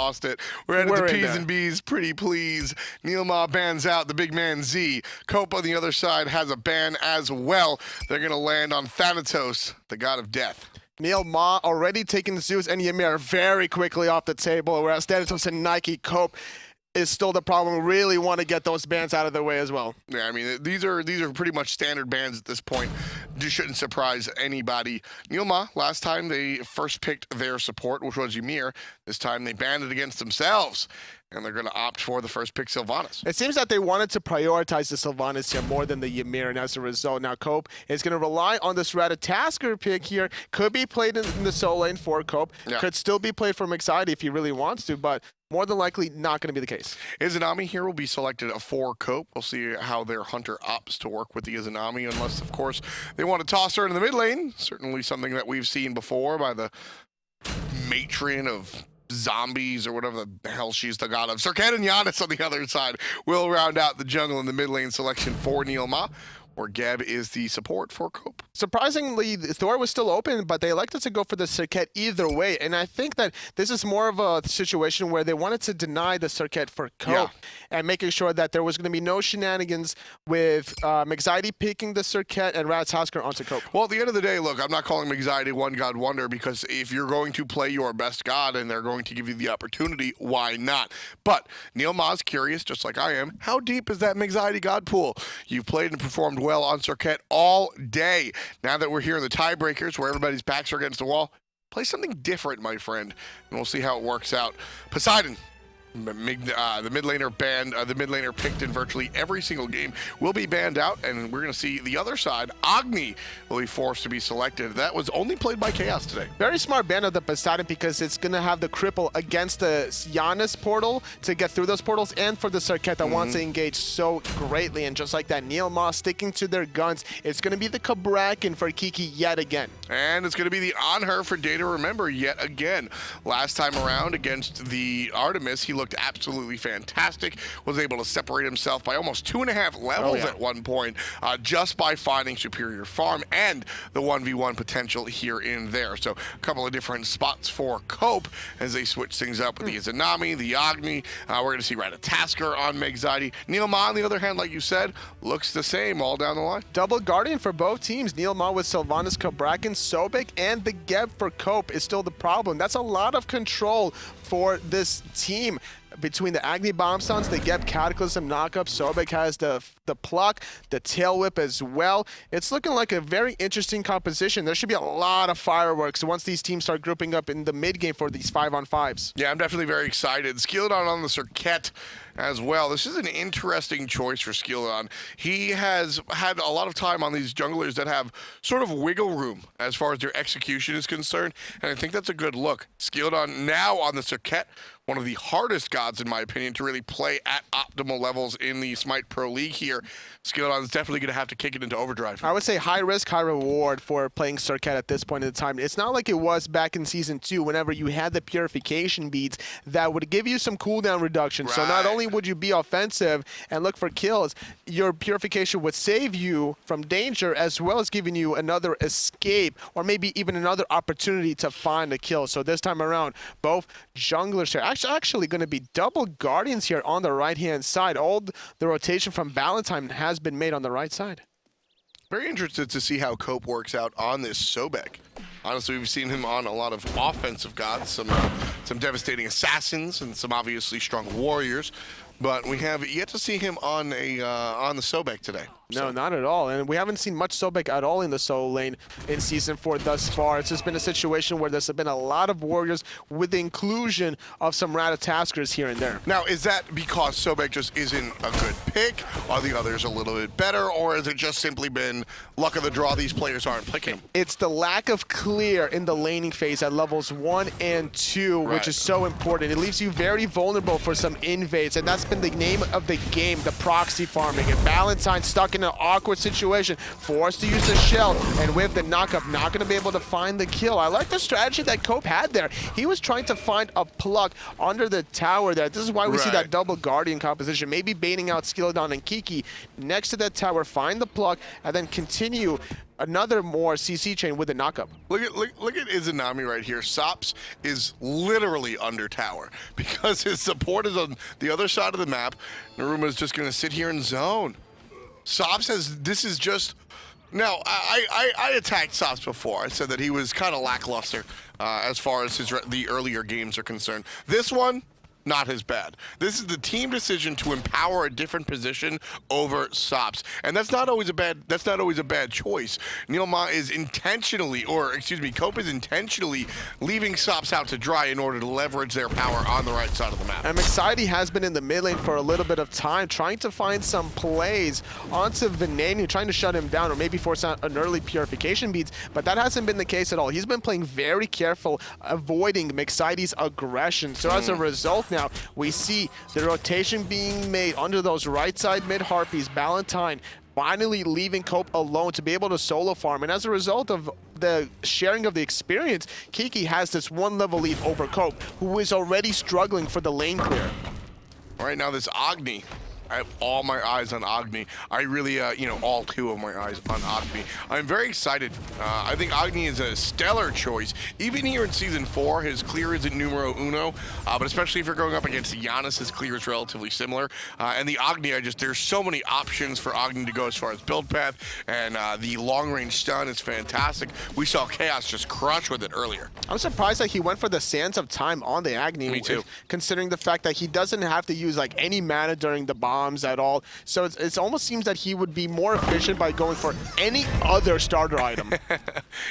lost it. We're headed to P's and B's, pretty please. Neilmah bans out the big man Z. Cope on the other side has a ban as well. They're going to land on Thanatos, the god of death. Neilmah already taking Zeus and Ymir very quickly off the table, whereas Thanatos and Nike Cope is still the problem. We really want to get those bans out of the way as well. Yeah, I mean, these are pretty much standard bans at this point. Just shouldn't surprise anybody. Neilmah, last time they first picked their support, which was Ymir. This time they banned it against themselves, and they're going to opt for the first pick, Sylvanas. It seems that they wanted to prioritize the Sylvanas here more than the Ymir, and as a result, now Cope is going to rely on this Ratatasker pick here. Could be played in the solo lane for Cope. Yeah. Could still be played for Mixide if he really wants to, but more than likely not going to be the case. Izanami here will be selected for Cope. We'll see how their Hunter opts to work with the Izanami, unless, of course, they want to toss her into the mid lane. Certainly something that we've seen before by the matron of zombies or whatever the hell she's the god of. Serket and Giannis on the other side will round out the jungle in the mid lane selection for Neilmah, where Geb is the support for Cope. Surprisingly, Thor was still open, but they elected to go for the Serket either way. And I think that this is more of a situation where they wanted to deny the Serket for Cope and making sure that there was going to be no shenanigans with Mixide picking the Serket and Ratatasker onto Cope. Well, at the end of the day, look, I'm not calling Mixide one god wonder, because if you're going to play your best god and they're going to give you the opportunity, why not? But Neilmah's curious, just like I am, how deep is that Mixide god pool? You've played and performed well on Serket all day. Now that we're here in the tiebreakers where everybody's backs are against the wall, play something different, my friend, and we'll see how it works out. Poseidon, the mid laner banned, the mid laner picked in virtually every single game, will be banned out, and we're going to see the other side. Agni will be forced to be selected. That was only played by Chaos today. Very smart ban of the Poseidon, because it's going to have the cripple against the Giannis portal to get through those portals, and for the Serket that wants to engage so greatly. And just like that, Neilmah sticking to their guns. It's going to be the Kabrakan for Kiki yet again. And it's going to be the On Her for Day to Remember yet again. Last time around against the Artemis, he looked absolutely fantastic, was able to separate himself by almost 2.5 levels at one point, just by finding superior farm and the 1v1 potential here and there. So a couple of different spots for Cope as they switch things up with the Izanami, the Agni. We're going to see Ratatasker on Mixide. Neilmah, on the other hand, like you said, looks the same all down the line. Double Guardian for both teams. Neilmah with Sylvanas, Kabrakan, Sobek, and the Geb for Cope is still the problem. That's a lot of control for this team. Between the Agni Bomb Stuns, the Geb Cataclysm knockup, Sobek has the pluck, the tail whip as well. It's looking like a very interesting composition. There should be a lot of fireworks once these teams start grouping up in the mid game for these 5-on-5s. Yeah, I'm definitely very excited. Skilladon on the Serket as well. This is an interesting choice for Skilladon. He has had a lot of time on these junglers that have sort of wiggle room as far as their execution is concerned, and I think that's a good look. Skilladon now on the Serket, one of the hardest gods, in my opinion, to really play at optimal levels in the SMITE Pro League here. Skilladon is definitely going to have to kick it into overdrive. I would say high risk, high reward for playing Serket at this point in time. It's not like it was back in Season 2 whenever you had the purification beads that would give you some cooldown reduction. Right. So not only would you be offensive and look for kills, your purification would save you from danger as well as giving you another escape or maybe even another opportunity to find a kill. So this time around, both junglers here, actually going to be double Guardians here on the right-hand side. All the rotation from Valentine has been made on the right side. Very interested to see how Cope works out on this Sobek. Honestly, we've seen him on a lot of offensive gods, some devastating assassins and some obviously strong warriors, but we have yet to see him on the Sobek today. No, not at all. And we haven't seen much Sobek at all in the solo lane in Season 4 thus far. It's just been a situation where there's been a lot of warriors with the inclusion of some Ratataskers here and there. Now, is that because Sobek just isn't a good pick? Are the others a little bit better? Or has it just simply been luck of the draw, these players aren't picking? It's the lack of clear in the laning phase at levels 1 and 2, which is so important. It leaves you very vulnerable for some invades, and that's been the name of the game, the proxy farming. And Valentine stuck in an awkward situation, forced to use the shell, and with the knockup, not going to be able to find the kill. I like the strategy that Cope had there. He was trying to find a pluck under the tower there. This is why we see that double Guardian composition, maybe baiting out Skilladon and Kiki next to that tower, find the pluck, and then continue another more CC chain with a knockup. Look at Izanami right here. Sops is literally under tower because his support is on the other side of the map. Naruma is just going to sit here and zone. Sops says this is just... Now, I attacked Sops before. I said that he was kind of lackluster as far as the earlier games are concerned. This one, not as bad. This is the team decision to empower a different position over Sops, and that's not always a bad choice. Neilmah is intentionally, or excuse me, Cope is intentionally leaving Sops out to dry in order to leverage their power on the right side of the map. And McSidy has been in the mid lane for a little bit of time, trying to find some plays onto Venenu, trying to shut him down or maybe force out an early purification beats, but that hasn't been the case at all. He's been playing very careful, avoiding McSidy's aggression. So as a result, now we see the rotation being made under those right side mid Harpies. Valentine finally leaving Cope alone to be able to solo farm, and as a result of the sharing of the experience, Kiki has this 1 level lead over Cope, who is already struggling for the lane clear. All right, now this Agni. I have all my eyes on Agni. I really, all 2 of my eyes on Agni. I'm very excited. I think Agni is a stellar choice. Even here in Season 4, his clear isn't numero uno, but especially if you're going up against Giannis, his clear is relatively similar. And the Agni, there's so many options for Agni to go as far as build path, and the long-range stun is fantastic. We saw Chaos just crush with it earlier. I'm surprised that he went for the Sands of Time on the Agni. Me too. Considering the fact that he doesn't have to use like any mana during the bombs at all. So it almost seems that he would be more efficient by going for any other starter item.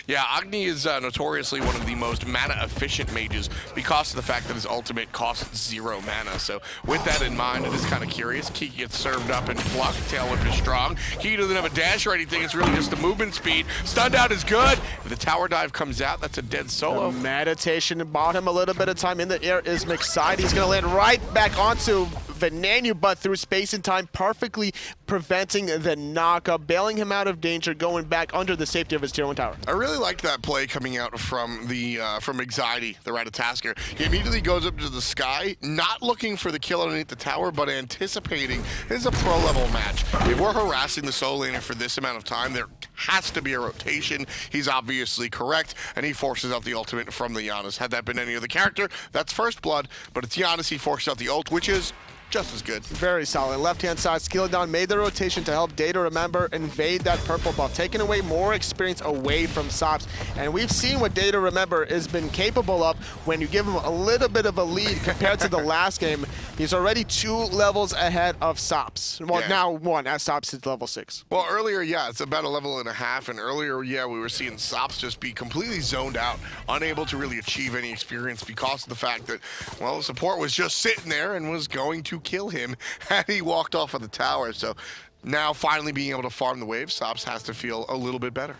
Yeah, Agni is notoriously one of the most mana-efficient mages because of the fact that his ultimate costs 0 mana. So with that in mind, it is kind of curious. Kiki gets served up and blocked. Tail Whip is strong. Kiki doesn't have a dash or anything. It's really just the movement speed. Stun down is good. If the tower dive comes out, that's a dead solo. The meditation bought him a little bit of time. In the air is McSidy. He's going to land right back onto Venenu, but through space and time, perfectly preventing the knockup, bailing him out of danger, going back under the safety of his tier 1 tower. I really liked that play coming out from the from Anxiety, the Ratatasker. He immediately goes up to the sky, not looking for the kill underneath the tower, but anticipating this is a pro level match. If we're harassing the solo laner for this amount of time, there has to be a rotation. He's obviously correct, and he forces out the ultimate from the Giannis. Had that been any other character, that's first blood, but it's Giannis. He forces out the ult, which is just as good. Very solid. Left-hand side, Skilladon made the rotation to help Data Remember invade that purple buff, taking away more experience away from Sops. And we've seen what Data Remember has been capable of when you give him a little bit of a lead compared to the last game. He's already 2 levels ahead of Sops. Well, now 1, as Sops is level 6. Well, earlier, yeah, it's about a level and a half, and earlier, yeah, we were seeing Sops just be completely zoned out, unable to really achieve any experience because of the fact that, well, the support was just sitting there and was going to kill him had he walked off of the tower. So now finally being able to farm the wave, Sops has to feel a little bit better.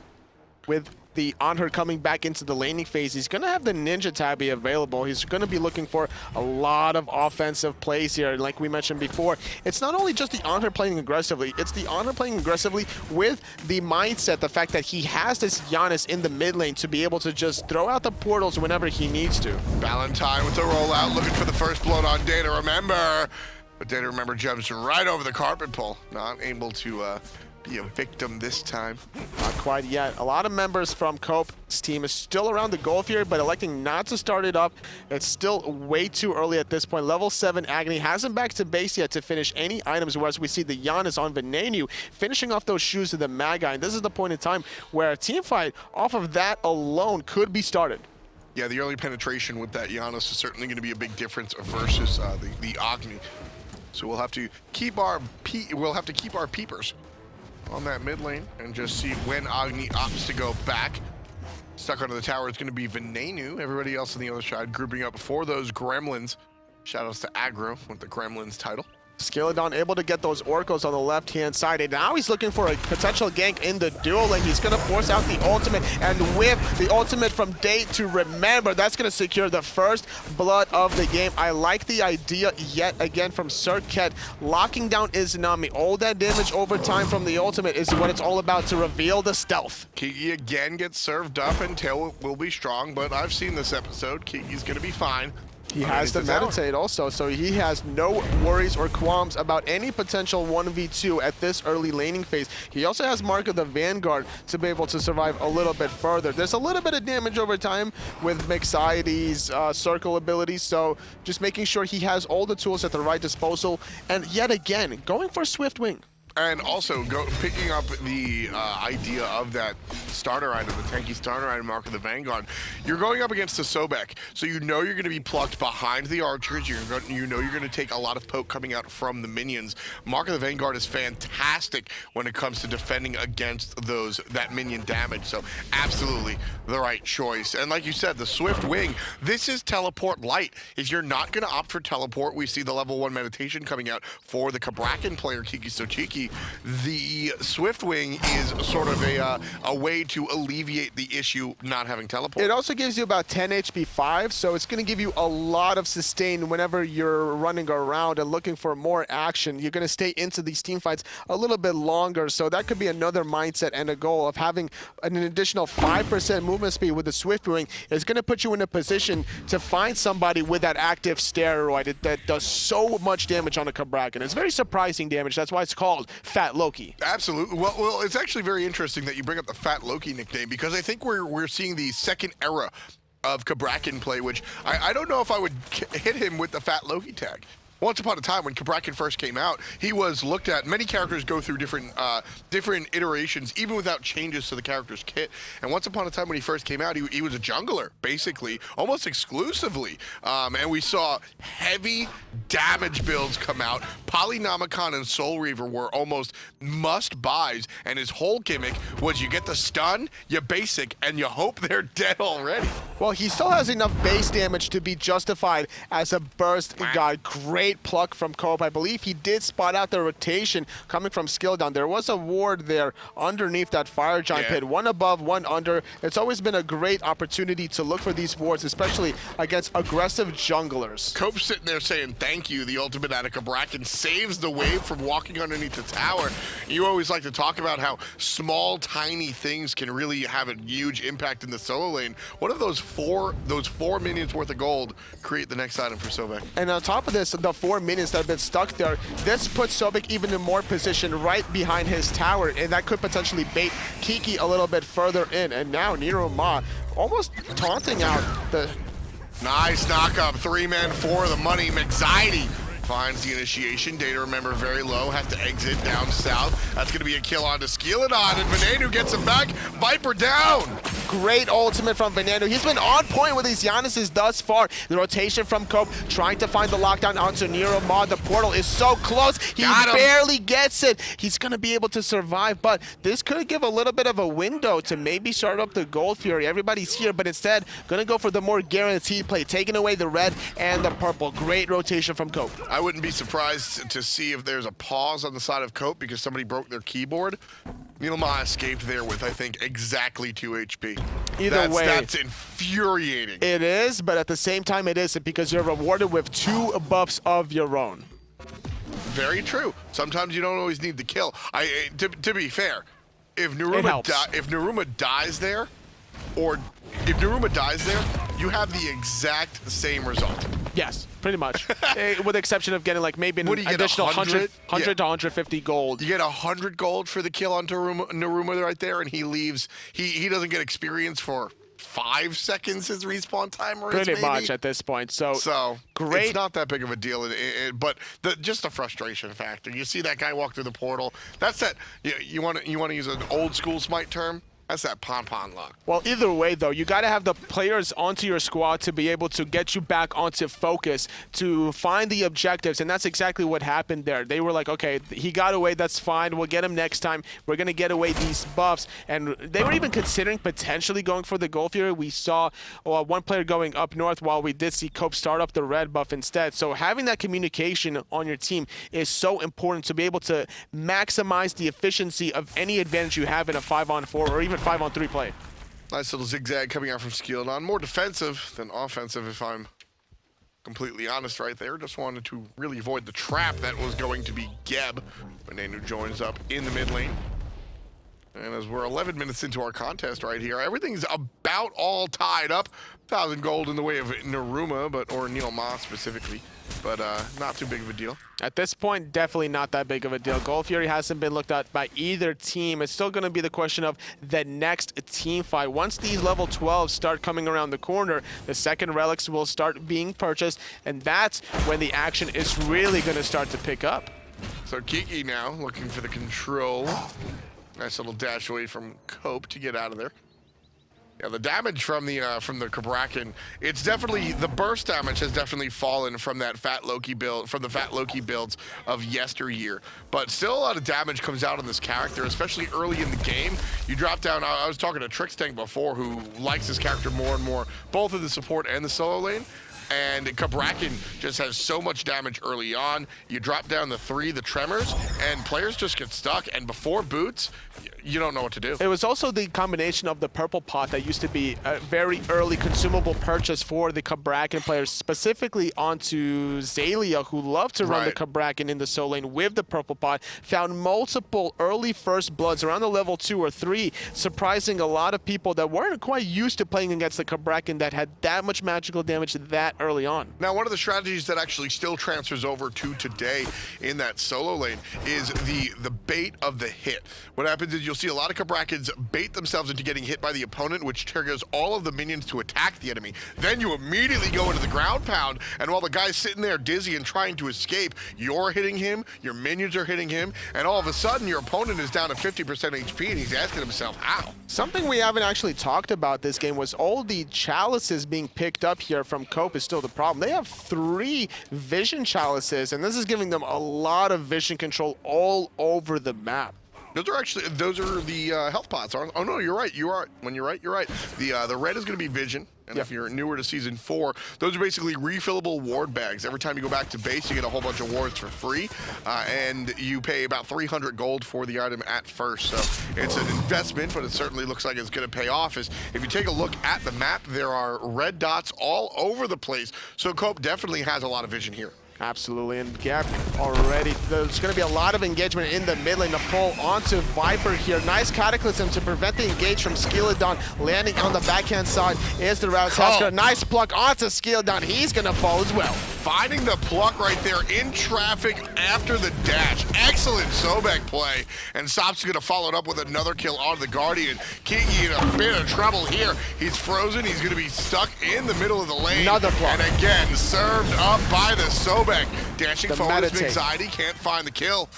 With the Anhur coming back into the laning phase, he's going to have the Ninja Tabby available. He's going to be looking for a lot of offensive plays here. And like we mentioned before, it's not only just the Anhur playing aggressively, it's the Anhur playing aggressively with the mindset, the fact that he has this Giannis in the mid lane to be able to just throw out the portals whenever he needs to. Valentine with the rollout, looking for the first blood on Data Remember. But Data Remember jumps right over the carpet pole. Not able to be a victim this time. Not quite yet. A lot of members from Cope's team is still around the goal here, but electing not to start it up. It's still way too early at this point. Level 7 Agni hasn't back to base yet to finish any items, whereas we see the Giannis on Venenu finishing off those shoes to the Magi. And this is the point in time where a team fight off of that alone could be started. Yeah, the early penetration with that Giannis is certainly going to be a big difference versus the Agni. So we'll have to keep our peepers on that mid lane and just see when Agni opts to go back. Stuck under the tower is going to be Venenu. Everybody else on the other side grouping up for those Gremlins. Shoutouts to Aggro with the Gremlins title. Skilladon able to get those Oracles on the left-hand side, and now he's looking for a potential gank in the duel lane. He's going to force out the ultimate, and with the ultimate from Date to Remember, that's going to secure the first blood of the game. I like the idea yet again from Circuit, locking down Izanami. All that damage over time from the ultimate is what it's all about to reveal the stealth. Kiki again gets served up, and Tail will be strong, but I've seen this episode. Kiki's going to be fine. He has to meditate also, so he has no worries or qualms about any potential 1v2 at this early laning phase. He also has Mark of the Vanguard to be able to survive a little bit further. There's a little bit of damage over time with Mixiety's circle ability, so just making sure he has all the tools at the right disposal. And yet again, going for Swift Wing. And also picking up the idea of that starter item, the tanky starter item, Mark of the Vanguard. You're going up against a Sobek, so you know you're going to be plucked behind the archers. You know you're going to take a lot of poke coming out from the minions. Mark of the Vanguard is fantastic when it comes to defending against that minion damage. So absolutely the right choice. And like you said, the Swift Wing, this is teleport light. If you're not going to opt for teleport, we see the level 1 meditation coming out for the Kabrakan player, Kiki Sochiki. The Swift Wing is sort of a way to alleviate the issue not having teleport. It also gives you about 10 HP 5, so it's going to give you a lot of sustain whenever you're running around and looking for more action. You're going to stay into these team fights a little bit longer, so that could be another mindset and a goal of having an additional 5% movement speed with the Swift Wing. Is going to put you in a position to find somebody with that active steroid that does so much damage on a Kabrakan. It's very surprising damage. That's why it's called Fat Loki. Absolutely. Well, it's actually very interesting that you bring up the Fat Loki nickname, because I think we're seeing the second era of Kabrakan play, which I don't know if I would hit him with the Fat Loki tag. Once upon a time, when Kabrakan first came out, he was looked at. Many characters go through different iterations, even without changes to the character's kit. And once upon a time, when he first came out, he was a jungler, basically, almost exclusively. And we saw heavy damage builds come out. Polynomicon and Soul Reaver were almost must-buys, and his whole gimmick was you get the stun, you basic, and you hope they're dead already. Well, he still has enough base damage to be justified as a burst god. Great pluck from Cope. I believe he did spot out the rotation coming from skill down. There was a ward there underneath that fire giant pit. One above, one under. It's always been a great opportunity to look for these wards, especially against aggressive junglers. Cope's sitting there saying, thank you. The ultimate out of Kabrakan saves the wave from walking underneath the tower. You always like to talk about how small, tiny things can really have a huge impact in the solo lane. What if those four minions worth of gold create the next item for Sobek? And on top of this, the 4 minions that have been stuck there, this puts Sobek even in more position right behind his tower, and that could potentially bait Kiki a little bit further in. And now Neilmah almost taunting out the... Nice knock-up, 3-man for the money. Mixity finds the initiation. Data, remember, very low. Has to exit down south. That's going to be a kill onto Skeleton, and Venenu gets him back. Viper down. Great ultimate from Venenu. He's been on point with these Giannis's thus far. The rotation from Cope, trying to find the lockdown onto Neilmah. The portal is so close. He barely gets it. He's going to be able to survive, but this could give a little bit of a window to maybe start up the Gold Fury. Everybody's here, but instead, going to go for the more guaranteed play, taking away the red and the purple. Great rotation from Cope. I wouldn't be surprised to see if there's a pause on the side of Cope because somebody broke their keyboard. Neilmah escaped there with, I think, exactly 2 HP. Either way, that's infuriating. It is, but at the same time, it isn't, because you're rewarded with 2 buffs of your own. Very true. Sometimes you don't always need the kill. To be fair, if Neruma dies there, you have the exact same result. Yes, pretty much. With the exception of getting like maybe an additional 100 to 150 gold. You get 100 gold for the kill on Neruma right there, and he leaves. He doesn't get experience for 5 seconds his respawn timer is pretty maybe. much at this point. So great. It's not that big of a deal, but just the frustration factor. You see that guy walk through the portal. That's that. You want to use an old school Smite term? That's that pon-pon luck. Well, either way, though, you got to have the players onto your squad to be able to get you back onto focus, to find the objectives, and that's exactly what happened there. They were like, okay, he got away, that's fine, we'll get him next time. We're going to get away these buffs, and they were even considering potentially going for the Gold Fury. We saw one player going up north, while we did see Cope start up the red buff instead. So having that communication on your team is so important to be able to maximize the efficiency of any advantage you have in a 5-on-4 or even 5-on-3 play. Nice little zigzag coming out from Skeleton. More defensive than offensive, if I'm completely honest right there. Just wanted to really avoid the trap that was going to be Geb. Venenu joins up in the mid lane. And as we're 11 minutes into our contest right here, everything's about all tied up. 1,000 gold in the way of Neilmah, or Neilmah specifically, but not too big of a deal. At this point, definitely not that big of a deal. Gold Fury hasn't been looked at by either team. It's still going to be the question of the next team fight. Once these level 12s start coming around the corner, the second relics will start being purchased, and that's when the action is really going to start to pick up. So Kiki now looking for the control. Nice little dash away from Cope to get out of there. Yeah, the damage from the Kabrakan, it's definitely, the burst damage has definitely fallen from that Fat Loki build, from the Fat Loki builds of yesteryear. But still a lot of damage comes out on this character, especially early in the game. You drop down, I was talking to Trickstank before, who likes this character more and more, both in the support and the solo lane. And Kabrakan just has so much damage early on. You drop down the 3, the Tremors, and players just get stuck. And before boots, you don't know what to do. It was also the combination of the purple pot that used to be a very early consumable purchase for the Kabrakan players, specifically onto Zalia, who loved to run the Kabrakan in the solo lane with the purple pot, found multiple early first bloods around the level 2 or 3, surprising a lot of people that weren't quite used to playing against the Kabrakan that had that much magical damage that early on. Now, one of the strategies that actually still transfers over to today in that solo lane is the bait of the hit. What happens is you'll see a lot of Kabrakans bait themselves into getting hit by the opponent, which triggers all of the minions to attack the enemy. Then you immediately go into the ground pound, and while the guy's sitting there dizzy and trying to escape, you're hitting him, your minions are hitting him, and all of a sudden your opponent is down to 50% HP, and he's asking himself, how? Something we haven't actually talked about this game was all the chalices being picked up here from Cope is still the problem. They have 3 vision chalices, and this is giving them a lot of vision control all over the map. Those are the health pots, aren't? Oh no, you're right. You are. When you're right, you're right. The red is going to be vision, and if you're newer to season 4, those are basically refillable ward bags. Every time you go back to base, you get a whole bunch of wards for free, and you pay about 300 gold for the item at first. So it's an investment, but it certainly looks like it's going to pay off. If you take a look at the map, there are red dots all over the place. So Cope definitely has a lot of vision here. Absolutely, and Gap already, there's going to be a lot of engagement in the mid lane to pull onto Viper here. Nice Cataclysm to prevent the engage from Skeleton. Landing on the backhand side is the Rouse Husker. Nice pluck onto Skeleton. He's going to fall as well. Finding the pluck right there in traffic after the dash. Excellent Sobek play. And Sop's going to follow it up with another kill on the Guardian. Kiki in a bit of trouble here. He's frozen. He's going to be stuck in the middle of the lane. Another pluck. And again, served up by the Sobek. Dashing forward with anxiety, can't find the kill.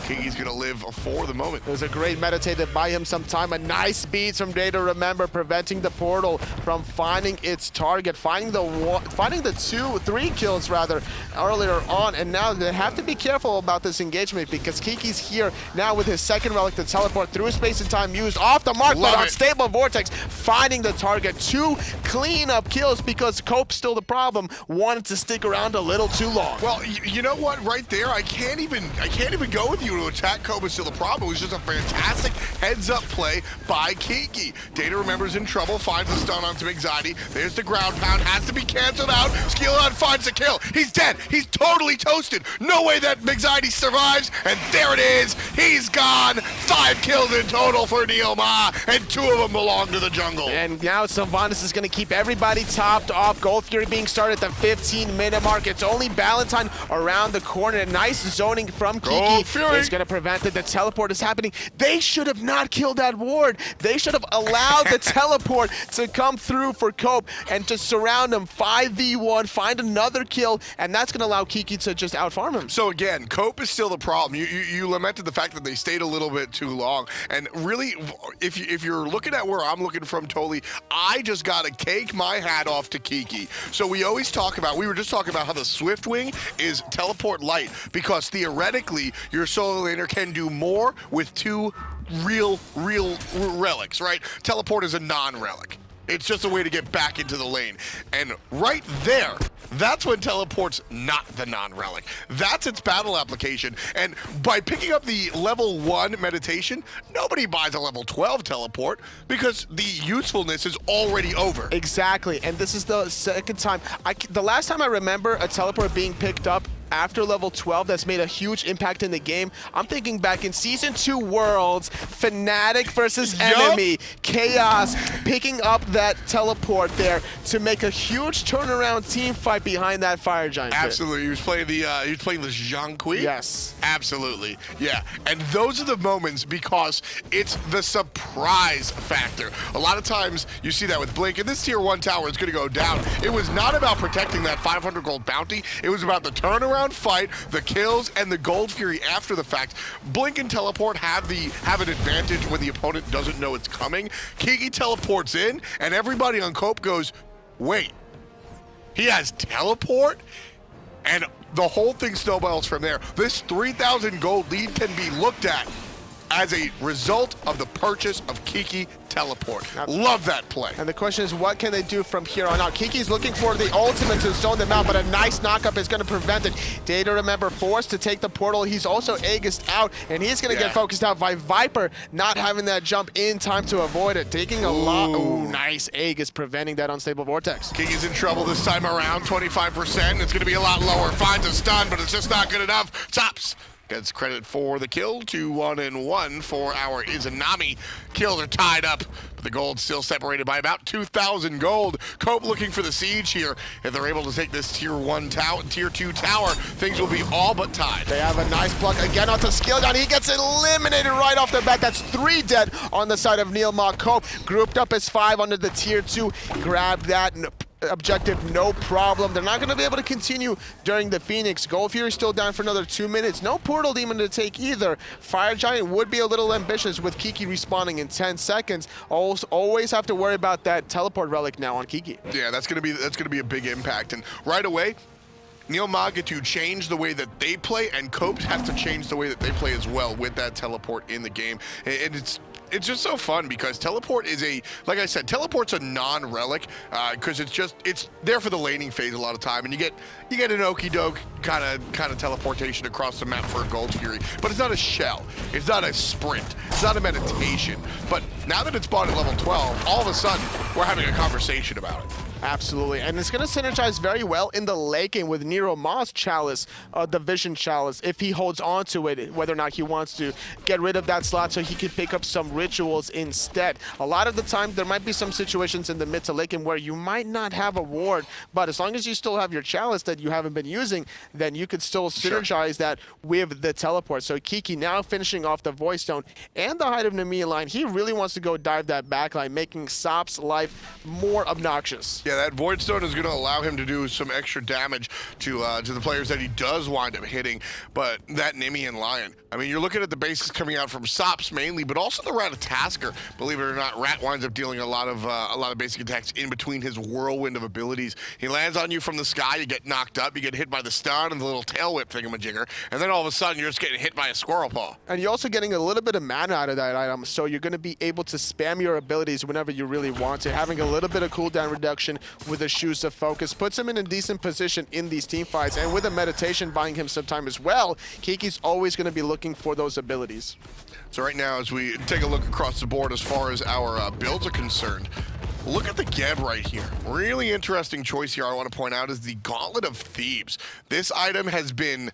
Kiki's gonna live for the moment. It was a great meditate to buy him some time. A nice beat from Day to Remember, preventing the portal from finding its target, finding the 3 kills rather earlier on, and now they have to be careful about this engagement because Kiki's here now with his second relic to teleport through space and time used off the mark, but unstable vortex, finding the target. 2 clean-up kills because Cope's still the problem. Wanted to stick around a little too long. Well, you know what? Right there, I can't even go with you to attack Cope is still the problem. It was just a fantastic heads-up play by Kiki. Data Remembers in trouble, finds the stun on some anxiety. There's the ground pound, has to be canceled out. Skeleton finds the kill. He's dead. He's totally toasted. No way that anxiety survives, and there it is. He's gone. 5 kills in total for Neilmah, and 2 of them belong to the jungle. And now Sylvanas is going to keep everybody topped off. Gold Fury being started at the 15-minute mark. It's only Valentine around the corner. Nice zoning from Kiki. Is going to prevent it. The teleport is happening. They should have not killed that ward. They should have allowed the teleport to come through for Cope and just surround him. 5v1, find another kill, and that's going to allow Kiki to just outfarm him. So again, Cope is still the problem. You lamented the fact that they stayed a little bit too long, and really, if you're looking at where I'm looking from, Toli, I just got to take my hat off to Kiki. So we always talk about, we were just talking about how the Swift Wing is teleport light, because theoretically, your solo laner can do more with 2 real relics, right? Teleport is a non-relic. It's just a way to get back into the lane. And right there, that's when teleport's not the non-relic. That's its battle application. And by picking up the level 1 meditation, nobody buys a level 12 teleport because the usefulness is already over. Exactly, and this is the second time. The last time I remember a teleport being picked up after level 12 that's made a huge impact in the game. I'm thinking back in Season 2 Worlds, Fnatic versus Enemy, Chaos picking up that teleport there to make a huge turnaround team fight behind that Fire Giant. Absolutely. He was playing the Zhang Kui? Yes. Absolutely. Yeah. And those are the moments because it's the surprise factor. A lot of times you see that with Blink, and this tier 1 tower is going to go down. It was not about protecting that 500 gold bounty. It was about the turnaround fight, the kills, and the gold fury after the fact. Blink and teleport have an advantage when the opponent doesn't know it's coming. Kiki teleports in, and everybody on Cope goes, wait, he has teleport? And the whole thing snowballs from there. This 3,000 gold lead can be looked at as a result of the purchase of Kiki teleport. Love that play. And the question is, what can they do from here on out? Kiki's looking for the ultimate to zone them out, but a nice knockup is going to prevent it. Data, remember, forced to take the portal. He's also Aegis out, and he's going to get focused out by Viper, not having that jump in time to avoid it. Taking a lot. Ooh, nice Aegis, preventing that unstable vortex. Kiki's in trouble this time around, 25%. It's going to be a lot lower. Finds a stun, but it's just not good enough. Tops gets credit for the kill. 2-1-1 for our Izanami. Kills are tied up, but the gold's still separated by about 2,000 gold. Cope looking for the siege here. If they're able to take this tier 1 tower, tier 2 tower, things will be all but tied. They have a nice block again onto Skilldown. He gets eliminated right off the bat. That's 3 dead on the side of Neilmah. Cope grouped up as 5 under the tier 2. Grabbed that objective, no problem. They're not going to be able to continue during the Phoenix. Gold Fury still down for another 2 minutes. No Portal Demon to take either. Fire Giant would be a little ambitious with Kiki respawning in 10 seconds. Always have to worry about that teleport relic now on Kiki. Yeah, that's going to be a big impact. And right away, Neilmah get to change the way that they play, and Cope has to change the way that they play as well with that teleport in the game. And it's just so fun because teleport is like I said, teleport's a non-relic because it's there for the laning phase a lot of time, and you get an okie doke kind of teleportation across the map for a gold fury, but it's not a shell, it's not a sprint, it's not a meditation. But now that it's bought at level 12, all of a sudden we're having a conversation about it. Absolutely, and it's going to synergize very well in the late game with Neilmah's Chalice, the Vision Chalice, if he holds on to it, whether or not he wants to get rid of that slot so he can pick up some rituals instead. A lot of the time, there might be some situations in the mid to late game where you might not have a ward, but as long as you still have your Chalice that you haven't been using, then you could still synergize that with the teleport. So Kiki now finishing off the Void Stone and the Height of Nami line. He really wants to go dive that backline, making Sop's life more obnoxious. Yeah, that Void Stone is going to allow him to do some extra damage to the players that he does wind up hitting. But that Nimi and Lion, I mean, you're looking at the bases coming out from Sops mainly, but also the Ratatasker. Believe it or not, Rat winds up dealing a lot of basic attacks in between his whirlwind of abilities. He lands on you from the sky, you get knocked up, you get hit by the stun and the little tail whip thingamajigger, and then all of a sudden you're just getting hit by a squirrel paw. And you're also getting a little bit of mana out of that item, so you're going to be able to spam your abilities whenever you really want to. Having a little bit of cooldown reduction with the Shoes of Focus puts him in a decent position in these team fights, and with a meditation buying him some time as well, Kiki's always going to be looking for those abilities. So right now, as we take a look across the board as far as our builds are concerned, look at the Geb right here. Really interesting choice here I want to point out is the Gauntlet of Thebes. This item has been...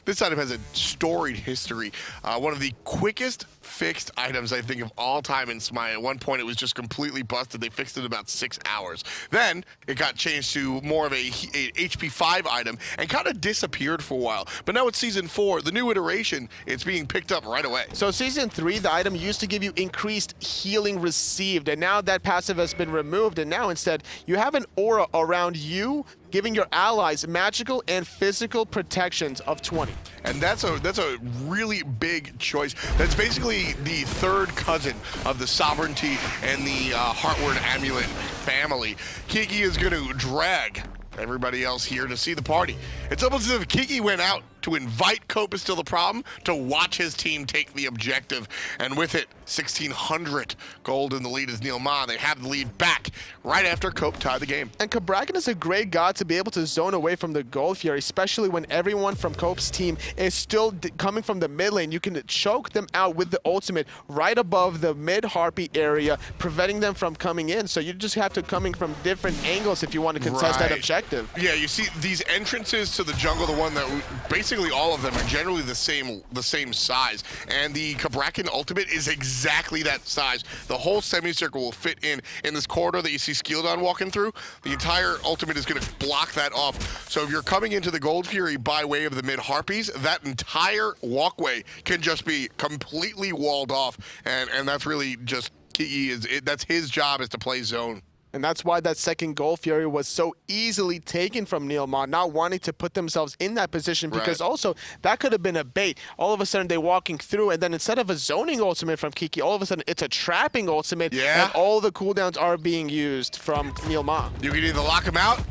This item has a storied history. One of the quickest fixed items, I think, of all time in SMITE. At one point, it was just completely busted. They fixed it in about 6 hours. Then it got changed to more of a HP 5 item and kind of disappeared for a while. But now it's Season 4, the new iteration, it's being picked up right away. So Season 3, the item used to give you increased healing received, and now that passive has been removed, and now instead you have an aura around you giving your allies magical and physical protections of 20. And that's a really big choice. That's basically the third cousin of the Sovereignty and the Heartward Amulet family. Kiki is going to drag everybody else here to see the party. It's almost as if Kiki went out to invite Cope is still the problem, to watch his team take the objective. And with it, 1,600 gold in the lead is Neilmah. They have the lead back right after Cope tied the game. And Cabrakan is a great god to be able to zone away from the Gold Fury, especially when everyone from Cope's team is still coming from the mid lane. You can choke them out with the ultimate right above the mid Harpy area, preventing them from coming in. So you just have to coming from different angles if you want to contest that objective. Yeah, you see these entrances to the jungle, the one that basically all of them are generally the same size, and the Cabrakan ultimate is exactly that size. The whole semicircle will fit in this corridor that you see Skildon walking through. The entire ultimate is going to block that off. So if you're coming into the Gold Fury by way of the mid Harpies, that entire walkway can just be completely walled off, and that's really just Kiki that's his job, is to play zone. And that's why that second Gold Fury was so easily taken from Neilmah, not wanting to put themselves in that position, because also that could have been a bait. All of a sudden they're walking through, and then instead of a zoning ultimate from Kiki, all of a sudden it's a trapping ultimate, and all the cooldowns are being used from Neilmah. You can either lock him out,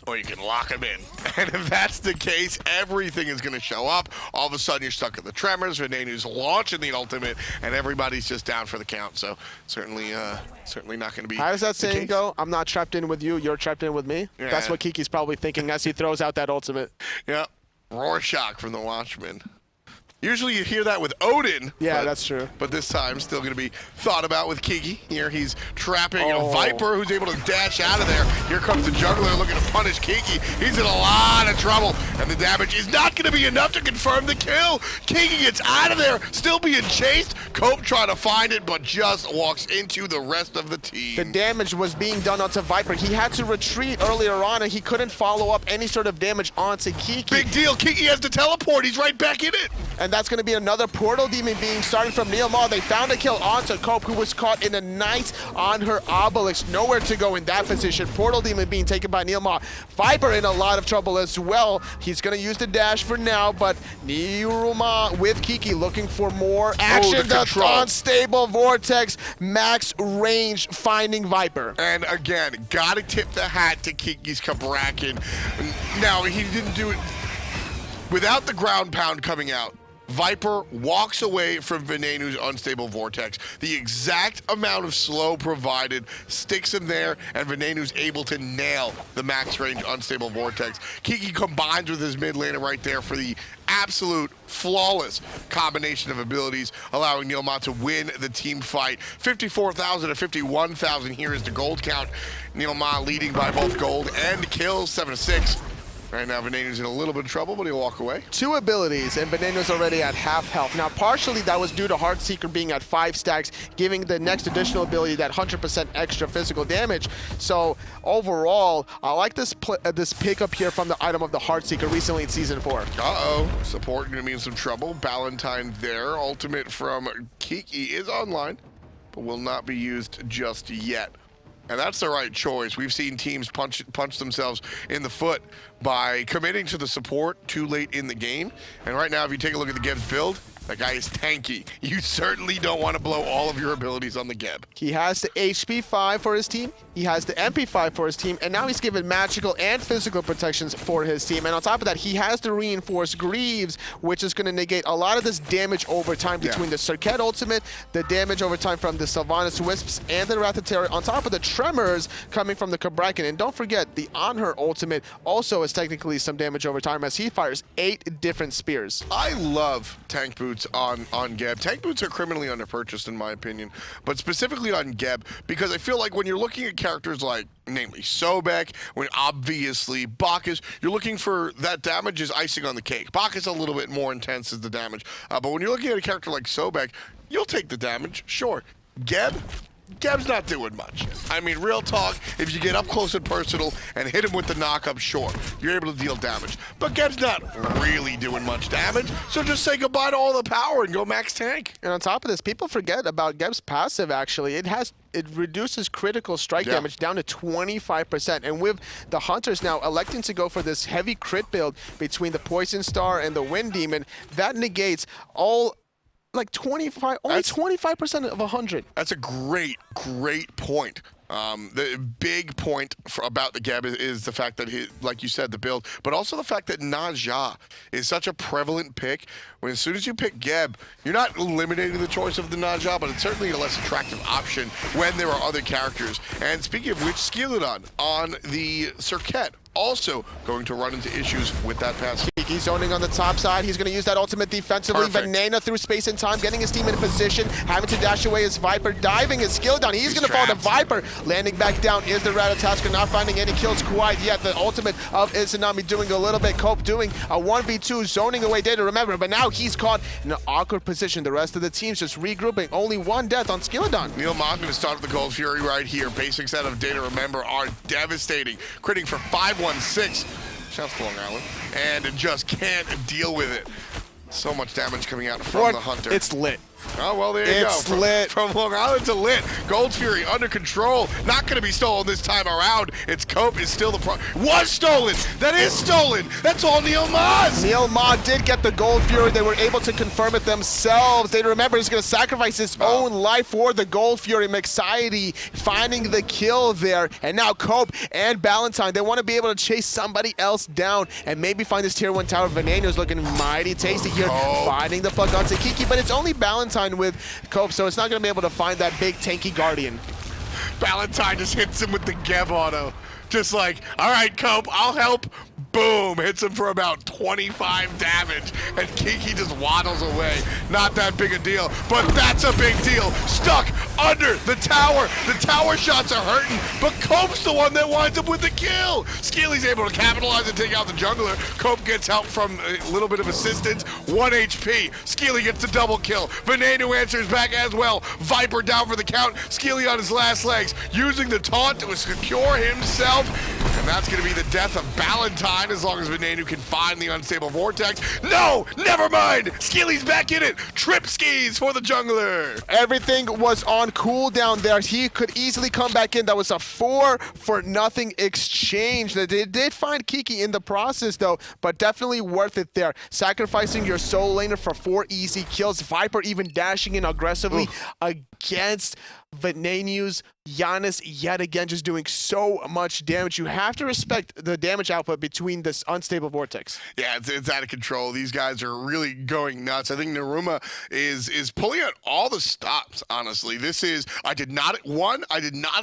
or you can lock him in. And if that's the case, everything is going to show up. All of a sudden, you're stuck in the tremors. Venenu's launching the ultimate, and everybody's just down for the count. So certainly not going to be. How does that saying go? I'm not trapped in with you, you're trapped in with me? Yeah. That's what Kiki's probably thinking as he throws out that ultimate. Yeah. Rorschach from the Watchmen. Usually you hear that with Odin. Yeah, that's true. But this time, still going to be thought about with Kiki. Here he's trapping a Viper who's able to dash out of there. Here comes the jungler looking to punish Kiki. He's in a lot of trouble, and the damage is not going to be enough to confirm the kill. Kiki gets out of there, still being chased. Cope trying to find it, but just walks into the rest of the team. The damage was being done onto Viper. He had to retreat earlier on, and he couldn't follow up any sort of damage onto Kiki. Big deal. Kiki has to teleport. He's right back in it. And that's going to be another Portal Demon being started from Neilmah. They found a kill onto Cope, who was caught in a nice on her Obelisk. Nowhere to go in that position. Portal Demon being taken by Neilmah. Viper in a lot of trouble as well. He's going to use the dash for now, but Neilmah with Kiki looking for more action. The unstable Vortex, max range, finding Viper. And again, got to tip the hat to Kiki's Cabrakan. Now, he didn't do it without the ground pound coming out. Viper walks away from Venenu's unstable Vortex. The exact amount of slow provided sticks him there, and Venenu's able to nail the max range unstable Vortex. Kiki combines with his mid laner right there for the absolute flawless combination of abilities, allowing Neilmah to win the team fight. 54,000 to 51,000 here is the gold count. Neilmah leading by both gold and kills, 7-6. Right now, Venenu's in a little bit of trouble, but he'll walk away. 2 abilities, and Venenu's already at half health. Now, partially that was due to Heartseeker being at 5 stacks, giving the next additional ability that 100% extra physical damage. So, overall, I like this pickup here from the item of the Heartseeker recently in Season 4. Uh-oh. Support going to be in some trouble. Ballantyne there. Ultimate from Kiki is online, but will not be used just yet. And that's the right choice. We've seen teams punch themselves in the foot by committing to the support too late in the game. And right now, if you take a look at the Geb's build, that guy is tanky. You certainly don't want to blow all of your abilities on the Geb. He has the HP 5 for his team, he has the MP 5 for his team, and now he's given magical and physical protections for his team. And on top of that, he has the reinforced Greaves, which is going to negate a lot of this damage over time between the Circuit ultimate, the damage over time from the Sylvanas Wisps, and the Ratatouille, on top of the Tremors coming from the Cabrakan. And don't forget, the On Her ultimate also is technically some damage over time as he fires 8 different spears. I love tank boots on Geb. Tank boots are criminally underpurchased in my opinion, but specifically on Geb, because I feel like when you're looking at characters like, namely Sobek, when obviously Bacchus, you're looking for that damage is icing on the cake. Bacchus a little bit more intense as the damage, but when you're looking at a character like Sobek, you'll take the damage, sure. Geb's not doing much. I mean, real talk, if you get up close and personal and hit him with the knock-up, sure, you're able to deal damage. But Geb's not really doing much damage, so just say goodbye to all the power and go max tank. And on top of this, people forget about Geb's passive, actually. It reduces critical strike damage down to 25%. And with the Hunters now electing to go for this heavy crit build between the Poison Star and the Wind Demon, that negates all... like 25, only 25% of 100. That's a great point. The big point about the Geb is the fact that, like you said, the build, but also the fact that Naja is such a prevalent pick. When as soon as you pick Geb, you're not eliminating the choice of the Naja, but it's certainly a less attractive option when there are other characters. And speaking of which, Skeleton on the Circuit also going to run into issues with that pass. He's zoning on the top side. He's going to use that ultimate defensively. Perfect. Veneno through space and time, getting his team in position, having to dash away his Viper, diving his skill down. He's going to fall to Viper. Landing back down is the Ratatasker, not finding any kills quite yet. The ultimate of Izanami doing a little bit. Cope doing a 1v2, zoning away Data, remember, but now he's caught in an awkward position. The rest of the team's just regrouping. Only one death on Skeleton. Neilmah going to start with the Gold Fury right here. Basics out of Data, remember, are devastating. Critting for 516. Shouts to Long Island. And just can't deal with it. So much damage coming out from the Hunter. It's lit. Oh, well, there you go. It's lit. From Long Island to lit. Gold Fury under control. Not going to be stolen this time around. It's Cope is still the was stolen. That is stolen. That's all Neilmah's. Neilmah did get the Gold Fury. They were able to confirm it themselves. They remember he's going to sacrifice his own life for the Gold Fury. Mixiety finding the kill there. And now Cope and Ballantyne, they want to be able to chase somebody else down and maybe find this tier 1 tower. Veneno's looking mighty tasty here. Finding the plug onto Kiki, but it's only Ballantyne with Cope, so it's not going to be able to find that big tanky Guardian. Ballantyne just hits him with the Geb auto. Just like, all right, Cope, I'll help. Boom, hits him for about 25 damage, and Kiki just waddles away. Not that big a deal, but that's a big deal. Stuck under the tower. The tower shots are hurting, but Cope's the one that winds up with the kill. Skeely's able to capitalize and take out the jungler. Cope gets help from a little bit of assistance. 1 HP. Skeely gets the double kill. Veneno answers back as well. Viper down for the count. Skeely on his last legs, using the taunt to secure himself. And that's going to be the death of Ballantyne as long as Veneno can find the unstable vortex. No, never mind. Skeely's back in it. Trip skis for the jungler. Everything was on cooldown there. He could easily come back in. That was a 4-for-0 exchange. They did find Kiki in the process though, but definitely worth it there. Sacrificing your soul laner for 4 easy kills. Viper even dashing in aggressively against Veneno's Giannis yet again, just doing so much damage. You have to respect the damage output between this unstable vortex. Yeah, it's out of control. These guys are really going nuts. I think Naruma is pulling out all the stops, honestly. This is, I did not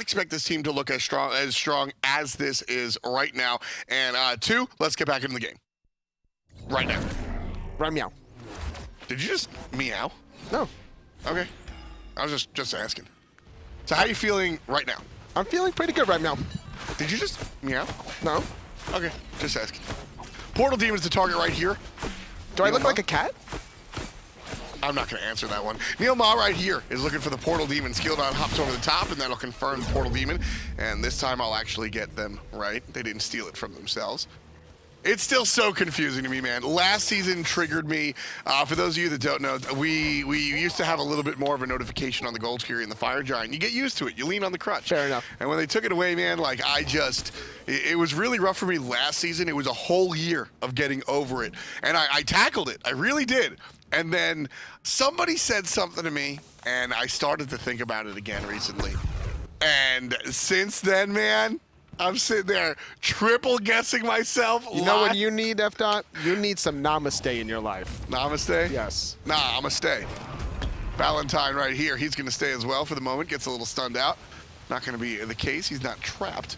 expect this team to look as strong as this is right now. And 2, let's get back into the game. Right now. Right meow. Did you just meow? No. Okay. I was just asking. So how are you feeling right now? I'm feeling pretty good right now. Did you just meow? No. Okay, just asking. Portal Demon's the target right here. Do I look like a cat? I'm not going to answer that one. Neilmah right here is looking for the Portal Demon. Skeleton hops over the top, and that'll confirm the Portal Demon. And this time I'll actually get them right. They didn't steal it from themselves. It's still so confusing to me, man. Last season triggered me. For those of you that don't know, we used to have a little bit more of a notification on the Gold Fury and the Fire Giant. You get used to it. You lean on the crutch. Fair enough. And when they took it away, man, like it was really rough for me last season. It was a whole year of getting over it. And I tackled it. I really did. And then somebody said something to me, and I started to think about it again recently. And since then, man, I'm sitting there triple guessing myself. You know what you need, F-Dot? You need some namaste in your life. Namaste? Yes. Nah, I'm gonna stay. Ballantyne right here, he's gonna stay as well for the moment. Gets a little stunned out. Not gonna be the case, he's not trapped.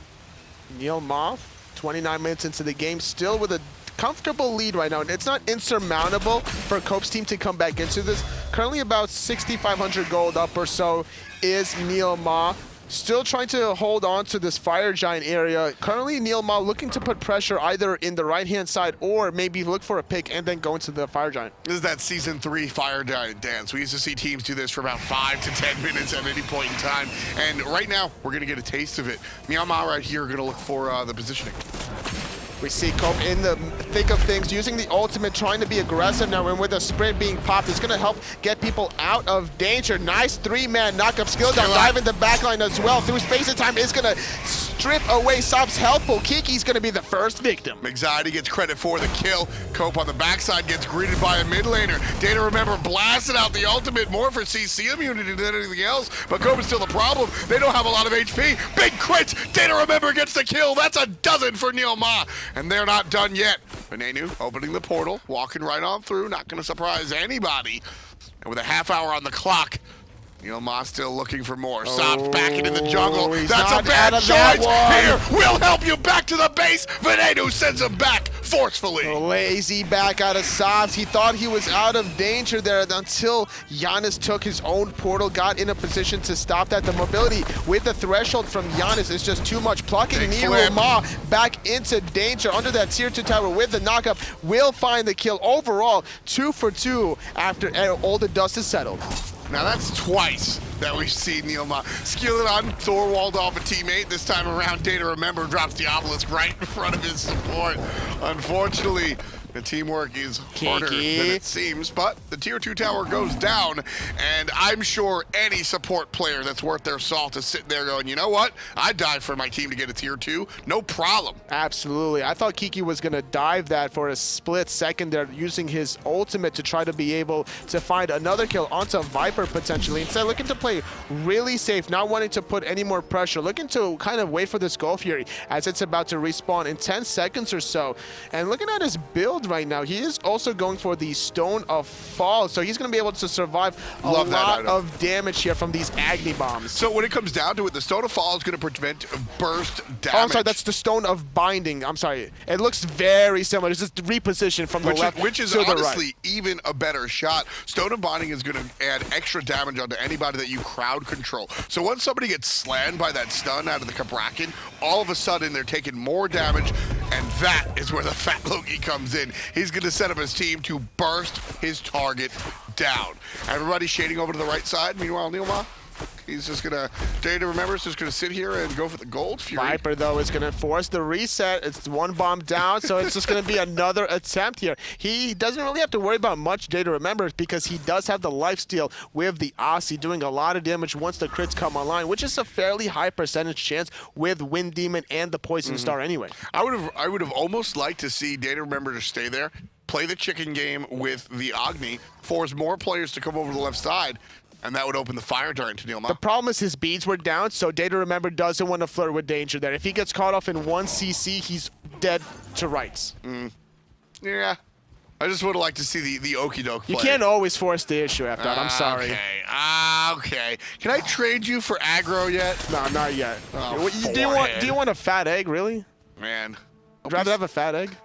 Neilmah, 29 minutes into the game, still with a comfortable lead right now. It's not insurmountable for Cope's team to come back into this. Currently about 6,500 gold up or so is Neilmah. Still trying to hold on to this Fire Giant area. Currently, Neilmah looking to put pressure either in the right-hand side or maybe look for a pick and then go into the Fire Giant. This is that Season 3 Fire Giant dance. We used to see teams do this for about 5 to 10 minutes at any point in time. And right now, we're going to get a taste of it. Neilmah right here are going to look for the positioning. We see Cope in the thick of things, using the ultimate, trying to be aggressive now, and with a sprint being popped, it's going to help get people out of danger. Nice three-man knock-up skill down, dive in the backline as well. Through space and time, is going to strip away Sob's health pool. Kiki's going to be the first victim. Anxiety gets credit for the kill. Cope on the backside gets greeted by a mid laner. Data Remember blasted out the ultimate, more for CC immunity than anything else, but Cope is still the problem. They don't have a lot of HP. Big crits. Data Remember gets the kill. That's a dozen for Neilmah, and they're not done yet. Venenu opening the portal, walking right on through, not going to surprise anybody. And with a half hour on the clock, Neilmah still looking for more. Sob's back into the jungle. That's a bad choice. Here, we'll help you back to the base. Venenu sends him back forcefully. Lazy back out of Sobs. He thought he was out of danger there until Giannis took his own portal, got in a position to stop that. The mobility with the threshold from Giannis is just too much. Plucking Neilmah back into danger under that tier 2 tower with the knockup. Will find the kill. Overall, 2 for 2 after all the dust is settled. Now that's twice that we've seen Neilmah skill it on, Thorwald off a teammate. This time around, Data Remember drops the obelisk right in front of his support. Unfortunately, the teamwork is harder than it seems, but the tier 2 tower goes down, and I'm sure any support player that's worth their salt is sitting there going, you know what? I'd die for my team to get a tier 2, no problem. Absolutely. I thought Kiki was going to dive that for a split second there, using his ultimate to try to be able to find another kill onto Viper potentially. Instead, looking to play really safe, not wanting to put any more pressure, looking to kind of wait for this Gold Fury as it's about to respawn in 10 seconds or so. And looking at his build right now, he is also going for the Stone of Fall, so he's going to be able to survive a lot of damage here from these Agni Bombs. So when it comes down to it, the Stone of Fall is going to prevent burst damage. Oh, I'm sorry, that's the Stone of Binding. I'm sorry. It looks very similar. It's just repositioned from the left which is to the honestly right. even a better shot. Stone of Binding is going to add extra damage onto anybody that you crowd control. So once somebody gets slammed by that stun out of the Kabrakan, all of a sudden they're taking more damage, and that is where the Fat Loki comes in. He's going to set up his team to burst his target down. Everybody shading over to the right side. Meanwhile, Neilmah, he's just going to, Data Remembers, just going to sit here and go for the Gold Fury. Viper, though, is going to force the reset. It's one bomb down, so it's just going to be another attempt here. He doesn't really have to worry about much, Data Remembers, because he does have the lifesteal with the Aussie, doing a lot of damage once the crits come online, which is a fairly high percentage chance with Wind Demon and the Poison Star anyway. I would have almost liked to see Data Remember to stay there, play the chicken game with the Agni, force more players to come over to the left side, and that would open the fire dart to Neilmah. The problem is his beads were down, so Data Remember doesn't want to flirt with danger there. If he gets caught off in 1 CC, he's dead to rights. Yeah. I just would have liked to see the okey doke play. You can't always force the issue after that. I'm sorry. Okay. Can I trade you for aggro yet? No, not yet. Oh, do you want a fat egg, really? Man. Would you rather have a fat egg?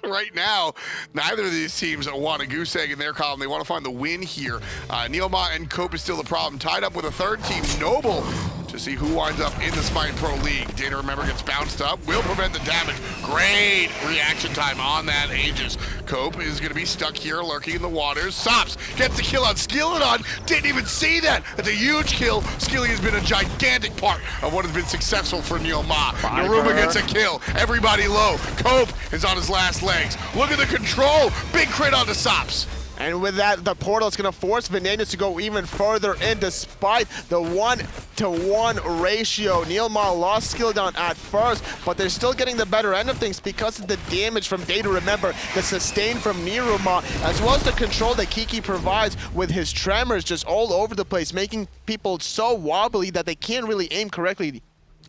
Right now, neither of these teams want a goose egg in their column. They want to find the win here. Neilmah and Cope is still the problem. Tied up with a third team, Noble, to see who winds up in the SMITE Pro League. Data Remember gets bounced up, will prevent the damage. Great reaction time on that Aegis. Cope is going to be stuck here, lurking in the waters. Sops gets the kill on Skilladon. Didn't even see that. That's a huge kill. Skilly has been a gigantic part of what has been successful for Neilmah. Naruma gets a kill. Everybody low. Cope is on his last legs. Look at the control. Big crit onto Sops. And with that, the portal is going to force Venenus to go even further in despite the 1-to-1 ratio. Neilmah lost Skilladon at first, but they're still getting the better end of things because of the damage from Data Remember, the sustain from Niruma, as well as the control that Kiki provides with his tremors just all over the place, making people so wobbly that they can't really aim correctly.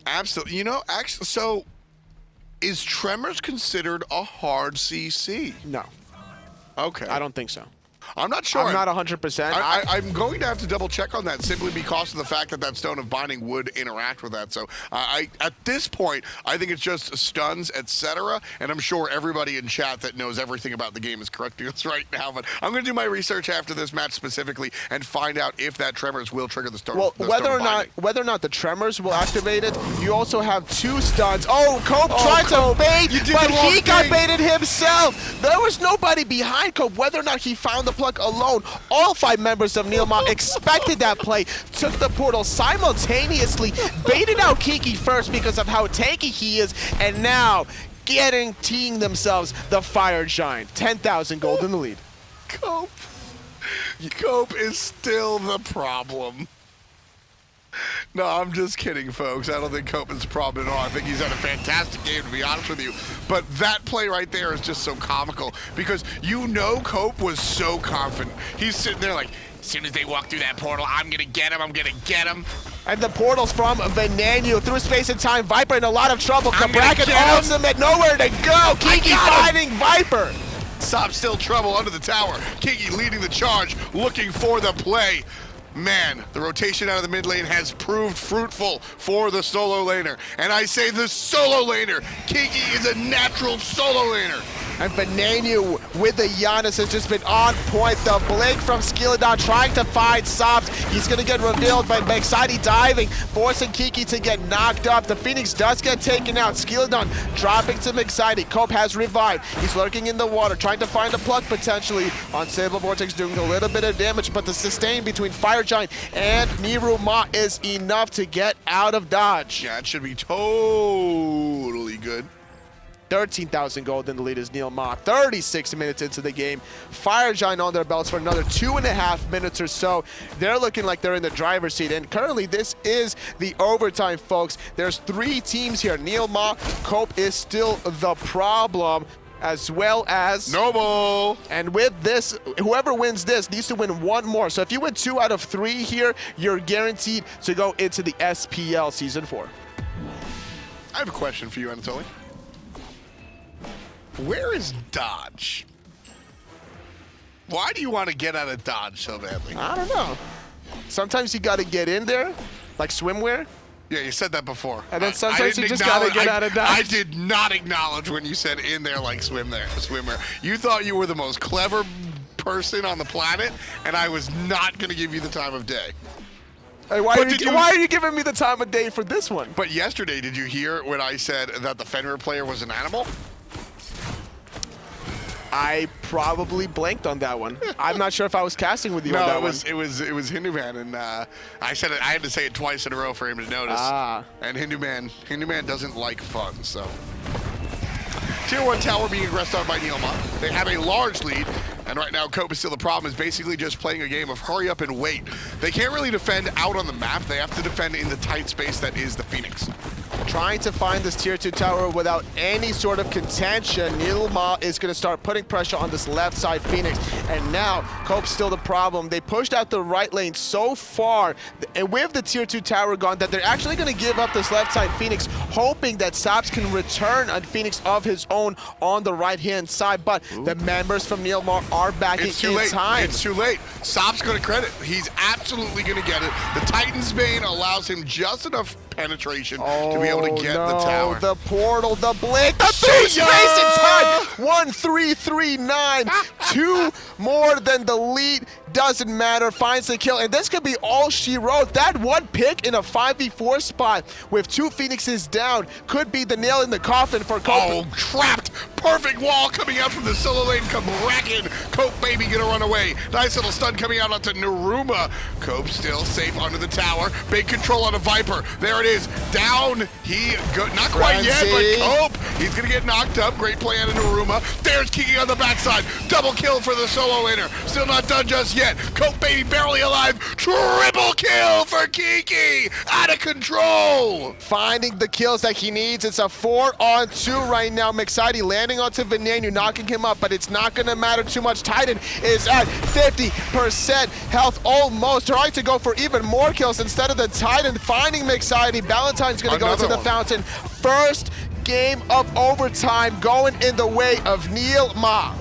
Absolutely. You know, actually, so is Tremors considered a hard CC? No. Okay. I don't think so. I'm not sure. I'm not 100%. I'm going to have to double check on that simply because of the fact that that Stone of Binding would interact with that. So at this point, I think it's just stuns, etc. And I'm sure everybody in chat that knows everything about the game is correcting us right now. But I'm going to do my research after this match specifically and find out if that Tremors will trigger the Stone. Well, whether or not the Tremors will activate it, you also have 2 stuns. Oh, Cope tried to bait, but he got baited himself. There was nobody behind Cope. Whether or not he found the plug alone, all 5 members of Neilmah expected that play, took the portal simultaneously, baited out Kiki first because of how tanky he is, and now guaranteeing themselves the Fire Giant. 10,000 gold in the lead. Cope is still the problem. No, I'm just kidding, folks. I don't think Cope is the problem at all. I think he's had a fantastic game, to be honest with you. But that play right there is just so comical because you know Cope was so confident. He's sitting there like, as soon as they walk through that portal, I'm going to get him, I'm going to get him. And the portal's from Venanio through space and time. Viper in a lot of trouble. Kabrak and Ultimate, nowhere to go. Kiki fighting Viper. Stop, still trouble under the tower. Kiki leading the charge, looking for the play. Man, the rotation out of the mid lane has proved fruitful for the solo laner. And I say the solo laner. Kiki is a natural solo laner. And Venanio with the Giannis has just been on point. The blink from Skilladon trying to find Sobs. He's going to get revealed by Mexati diving, forcing Kiki to get knocked up. The Phoenix does get taken out. Skilladon dropping to Mexati. Cope has revived. He's lurking in the water, trying to find a plug potentially. Unstable Vortex doing a little bit of damage, but the sustain between Fire Giant and Neilmah is enough to get out of dodge. Yeah, it should be totally good. 13,000 gold in the lead is Neilmah. 36 minutes into the game. Fire Giant on their belts for another 2.5 minutes or so. They're looking like they're in the driver's seat. And currently, this is the overtime, folks. There's 3 teams here. Neilmah, Cope is still the problem, as well as Noble. And with this, whoever wins this needs to win 1 more. So if you win 2 out of 3 here, you're guaranteed to go into the SPL Season 4. I have a question for you, Anatoly. Where is Dodge? Why do you want to get out of Dodge so badly? I don't know. Sometimes you got to get in there, like swimwear. Yeah, you said that before. And then sometimes you just got to get out of Dodge. I did not acknowledge when you said in there like swimwear. You thought you were the most clever person on the planet, and I was not going to give you the time of day. Hey, why are you giving me the time of day for this one? But yesterday, did you hear when I said that the Fenrir player was an animal? I probably blanked on that one. I'm not sure if I was casting with you on that one. No, it was Hindu Man, and I said it. I had to say it twice in a row for him to notice. And Hindu Man doesn't like fun, so. Tier 1 tower being aggressed on by Neilmah. They have a large lead, and right now Cope is still the problem, is basically just playing a game of hurry up and wait. They can't really defend out on the map. They have to defend in the tight space that is the Phoenix. Trying to find this tier 2 tower without any sort of contention. Neilmah is going to start putting pressure on this left side Phoenix. And now, Cope's still the problem. They pushed out the right lane so far, and with the tier 2 tower gone, that they're actually going to give up this left side Phoenix, hoping that Sobs can return a Phoenix of his own on the right-hand side. But the members from Neilmah are backing in time. It's too late. Sobs going to credit. He's absolutely going to get it. The Titan's Bane allows him just enough penetration to be able to get the tower. The portal, the blink, the through space and time. 1-3-3-9. 2 more than the lead. Doesn't matter, finds the kill, and this could be all she wrote. That one pick in a 5v4 spot with 2 Phoenixes down could be the nail in the coffin for Cope. Oh, trapped! Perfect wall coming out from the solo lane. Kabrakin. Cope maybe gonna run away. Nice little stun coming out onto Naruma. Cope still safe under the tower. Big control on a Viper. There it is. Down. Not quite yet, but Cope. He's gonna get knocked up. Great play on Naruma. There's Kiki on the backside. Double kill for the solo laner. Still not done just yet. Cope baby barely alive. Triple kill for Kiki. Out of control. Finding the kills that he needs. It's a 4-on-2 right now. Mexati landing onto Venanio, knocking him up, but it's not going to matter too much. Titan is at 50% health almost. Trying to go for even more kills instead of the Titan. Finding Mexati. Valentine's going to go to the fountain. First game of overtime going in the way of Neilmah.